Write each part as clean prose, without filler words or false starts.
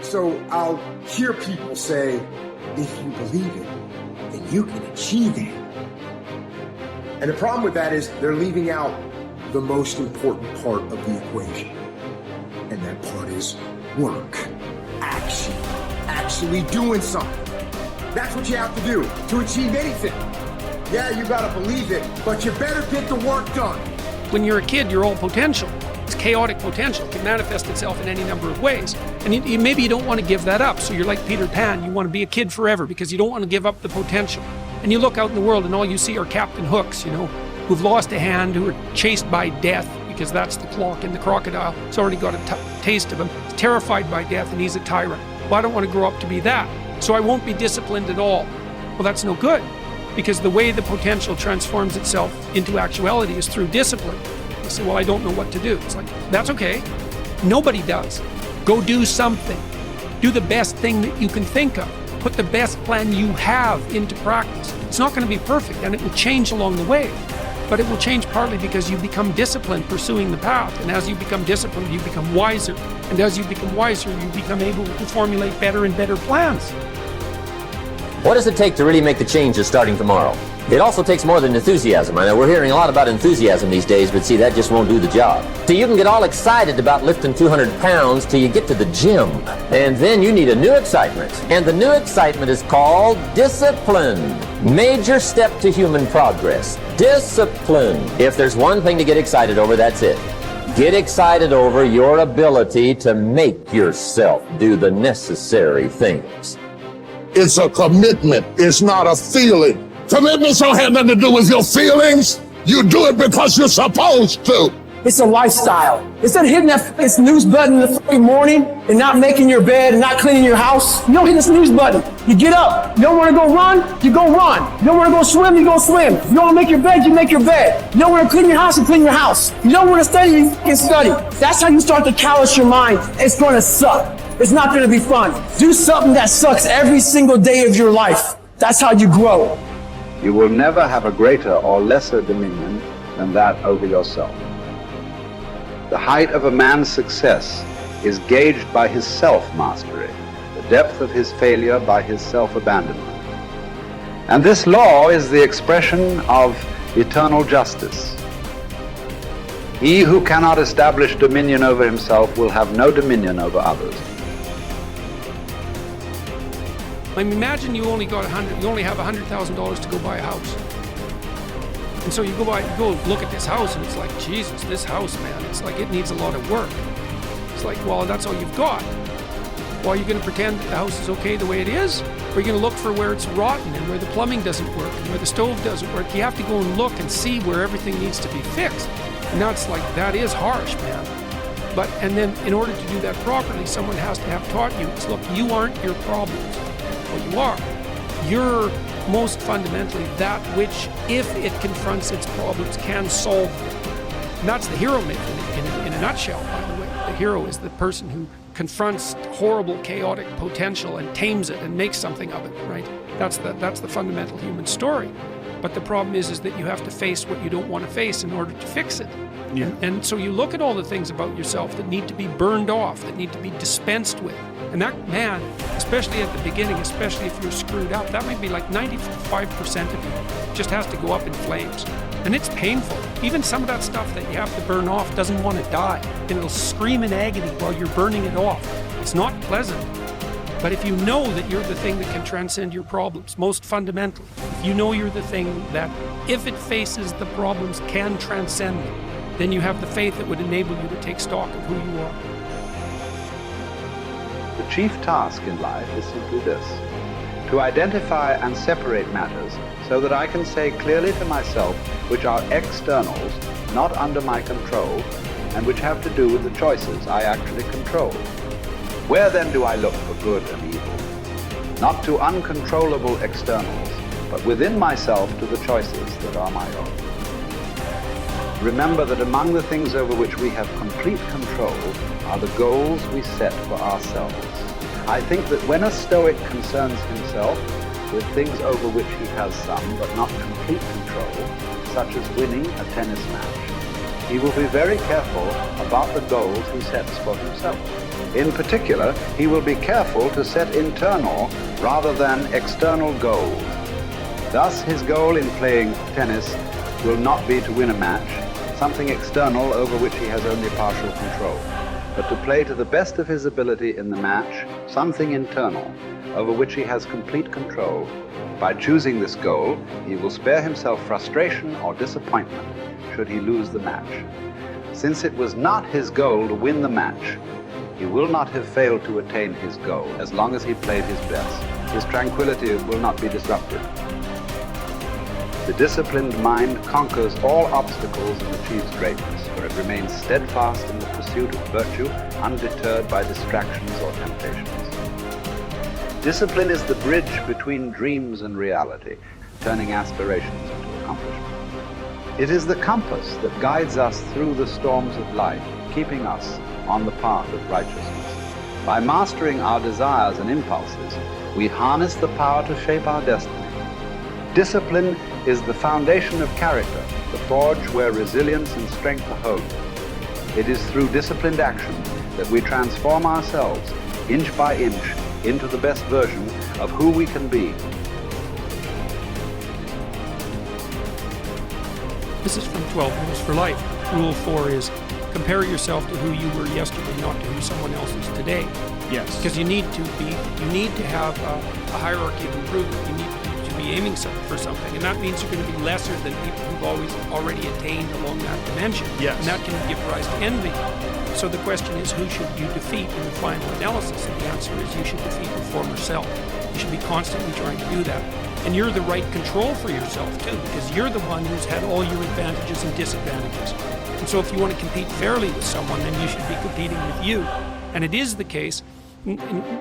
So I'll hear people say, if you believe it, then you can achieve it. And the problem with that is they're leaving out the most important part of the equation. And that part is work, action, actually doing something. That's what you have to do to achieve anything. Yeah, you gotta believe it, but you better get the work done. When you're a kid, you're all potential. It's chaotic potential. It can manifest itself in any number of ways. And maybe you don't want to give that up. So you're like Peter Pan. You want to be a kid forever because you don't want to give up the potential. And you look out in the world and all you see are Captain Hooks, who've lost a hand, who are chased by death because that's the clock in the crocodile. It's already got a taste of him. He's terrified by death and he's a tyrant. Well, I don't want to grow up to be that. So I won't be disciplined at all. Well, that's no good because the way the potential transforms itself into actuality is through discipline. You say, well, I don't know what to do. It's like, that's okay. Nobody does. Go do something. Do the best thing that you can think of. Put the best plan you have into practice. It's not going to be perfect and it will change along the way, but it will change partly because you become disciplined pursuing the path. And as you become disciplined, you become wiser. And as you become wiser, you become able to formulate better and better plans. What does it take to really make the changes starting tomorrow? It also takes more than enthusiasm. I know we're hearing a lot about enthusiasm these days, but see, that just won't do the job. So you can get all excited about lifting 200 pounds till you get to the gym. And then you need a new excitement. And the new excitement is called discipline. Major step to human progress. Discipline. If there's one thing to get excited over, that's it. Get excited over your ability to make yourself do the necessary things. It's a commitment. It's not a feeling. Commitments don't have nothing to do with your feelings. You do it because you're supposed to. It's a lifestyle. Instead of hitting that snooze button in the fucking morning and not making your bed and not cleaning your house, you don't hit the snooze button. You get up. You don't want to go run, you go run. You don't want to go swim, you go swim. You don't want to make your bed, you make your bed. You don't want to clean your house, you clean your house. You don't want to study, you fucking study. That's how you start to callous your mind. It's going to suck. It's not going to be fun. Do something that sucks every single day of your life. That's how you grow. You will never have a greater or lesser dominion than that over yourself. The height of a man's success is gauged by his self-mastery, the depth of his failure by his self-abandonment. And this law is the expression of eternal justice. He who cannot establish dominion over himself will have no dominion over others. I mean, imagine you only have $100,000 to go buy a house. And so you go look at this house and it's like, Jesus, this house, man, it's like it needs a lot of work. It's like, well, that's all you've got. Well, are you going to pretend that the house is okay the way it is? Or are you going to look for where it's rotten and where the plumbing doesn't work and where the stove doesn't work? You have to go and look and see where everything needs to be fixed. And now it's like, that is harsh, man. And then in order to do that properly, someone has to have taught you, it's, look, you aren't your problems. Well, you are. You're most fundamentally that which, if it confronts its problems, can solve them. And that's the hero myth in a nutshell, by the way. The hero is the person who confronts horrible, chaotic potential and tames it and makes something of it, right? That's the fundamental human story. But the problem is that you have to face what you don't want to face in order to fix it. Yeah. And so you look at all the things about yourself that need to be burned off, that need to be dispensed with. And that, man, especially at the beginning, especially if you're screwed up, that might be like 95% of you just has to go up in flames. And it's painful. Even some of that stuff that you have to burn off doesn't want to die. And it'll scream in agony while you're burning it off. It's not pleasant. But if you know that you're the thing that can transcend your problems, most fundamentally, if you know you're the thing that, if it faces the problems, can transcend them, then you have the faith that would enable you to take stock of who you are. The chief task in life is simply this: to identify and separate matters so that I can say clearly to myself which are externals, not under my control, and which have to do with the choices I actually control. Where then do I look for good and evil? Not to uncontrollable externals, but within myself to the choices that are my own. Remember that among the things over which we have complete control are the goals we set for ourselves. I think that when a Stoic concerns himself with things over which he has some but not complete control, such as winning a tennis match, he will be very careful about the goals he sets for himself. In particular, he will be careful to set internal rather than external goals. Thus, his goal in playing tennis will not be to win a match, something external over which he has only partial control, but to play to the best of his ability in the match, something internal over which he has complete control. By choosing this goal, he will spare himself frustration or disappointment should he lose the match. Since it was not his goal to win the match, he will not have failed to attain his goal as long as he played his best. His tranquility will not be disrupted. The disciplined mind conquers all obstacles and achieves greatness, for it remains steadfast in the pursuit of virtue, undeterred by distractions or temptations. Discipline is the bridge between dreams and reality, turning aspirations into accomplishment. It is the compass that guides us through the storms of life, keeping us on the path of righteousness. By mastering our desires and impulses, we harness the power to shape our destiny. Discipline is the foundation of character, the forge where resilience and strength are honed. It is through disciplined action that we transform ourselves, inch by inch, into the best version of who we can be. This is from 12 Rules for Life. Rule 4 is compare yourself to who you were yesterday, not to who someone else is today. Yes. Because you need to have a hierarchy of improvement. You need to be aiming for something, and that means you're going to be lesser than people who've already attained along that dimension. Yes. And that can give rise to envy. So the question is, who should you defeat in the final analysis? And the answer is you should defeat your former self. You should be constantly trying to do that. And you're the right control for yourself too, because you're the one who's had all your advantages and disadvantages. And so if you want to compete fairly with someone, then you should be competing with you. And it is the case, and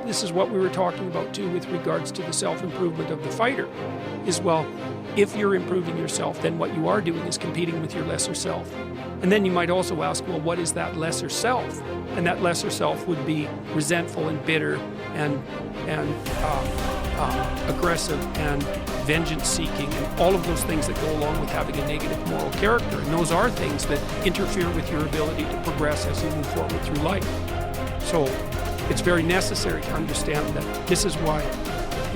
this is what we were talking about too with regards to the self-improvement of the fighter, is, well, if you're improving yourself, then what you are doing is competing with your lesser self. And then you might also ask, well, what is that lesser self? And that lesser self would be resentful and bitter and aggressive and vengeance-seeking and all of those things that go along with having a negative moral character. And those are things that interfere with your ability to progress as you move forward through life. So it's very necessary to understand that this is why,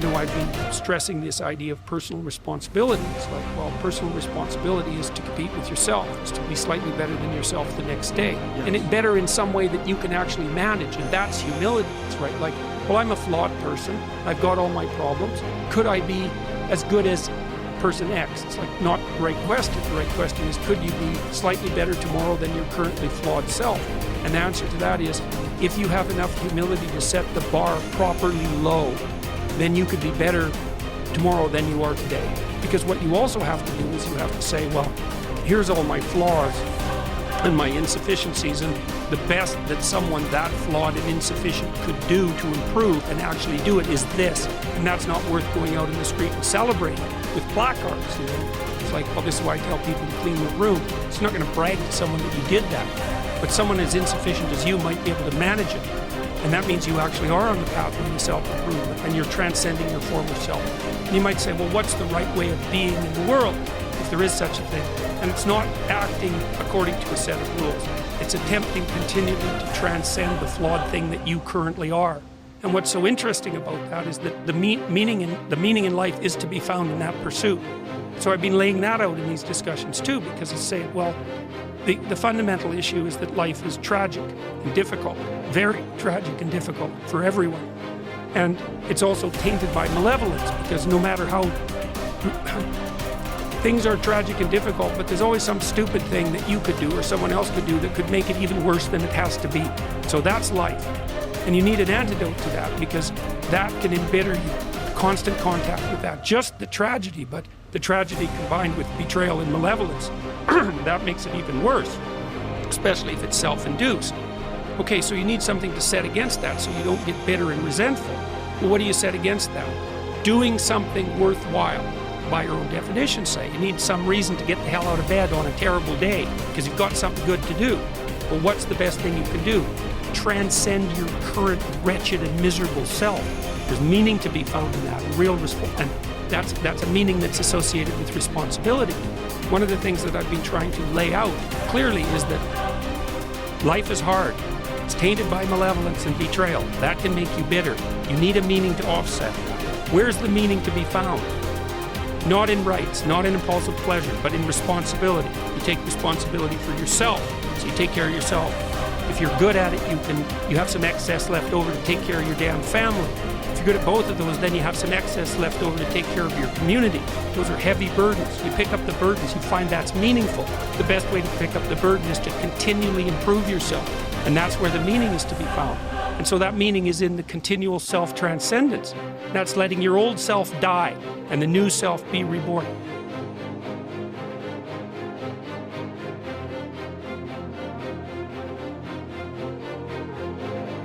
I've been stressing this idea of personal responsibility. It's like, well, personal responsibility is to compete with yourself. It's to be slightly better than yourself the next day. Yes. And it better in some way that you can actually manage, and that's humility. It's right, like, well, I'm a flawed person. I've got all my problems. Could I be as good as person X? It's like not the right question. The right question is, could you be slightly better tomorrow than your currently flawed self? And the answer to that is, if you have enough humility to set the bar properly low, then you could be better tomorrow than you are today. Because what you also have to do is you have to say, well, here's all my flaws and my insufficiencies, and the best that someone that flawed and insufficient could do to improve and actually do it is this. And that's not worth going out in the street and celebrating with placards. It's like, well, this is why I tell people to clean their room. It's not going to brag to someone that you did that. But someone as insufficient as you might be able to manage it. And that means you actually are on the pathway to self-improvement, and you're transcending your former self. And you might say, well, what's the right way of being in the world, if there is such a thing? And it's not acting according to a set of rules. It's attempting continually to transcend the flawed thing that you currently are. And what's so interesting about that is that the meaning in life is to be found in that pursuit. So I've been laying that out in these discussions too, because it's saying, well, the fundamental issue is that life is tragic and difficult, very tragic and difficult for everyone. And it's also tainted by malevolence, because no matter how things are tragic and difficult, but there's always some stupid thing that you could do or someone else could do that could make it even worse than it has to be. So that's life. And you need an antidote to that, because that can embitter you. Constant contact with that. Just the tragedy, but the tragedy combined with betrayal and malevolence, that makes it even worse, especially if it's self-induced. Okay, so you need something to set against that so you don't get bitter and resentful. Well, what do you set against that? Doing something worthwhile, by your own definition, say. You need some reason to get the hell out of bed on a terrible day because you've got something good to do. Well, what's the best thing you can do? Transcend your current wretched and miserable self. There's meaning to be found in that, and that's a meaning that's associated with responsibility. One of the things that I've been trying to lay out clearly is that life is hard. It's tainted by malevolence and betrayal. That can make you bitter. You need a meaning to offset. Where's the meaning to be found? Not in rights, not in impulsive pleasure, but in responsibility. You take responsibility for yourself, so you take care of yourself. If you're good at it, you have some excess left over to take care of your damn family. If you're good at both of those, then you have some excess left over to take care of your community. Those are heavy burdens. You pick up the burdens, you find that's meaningful. The best way to pick up the burden is to continually improve yourself. And that's where the meaning is to be found. And so that meaning is in the continual self-transcendence. That's letting your old self die and the new self be reborn.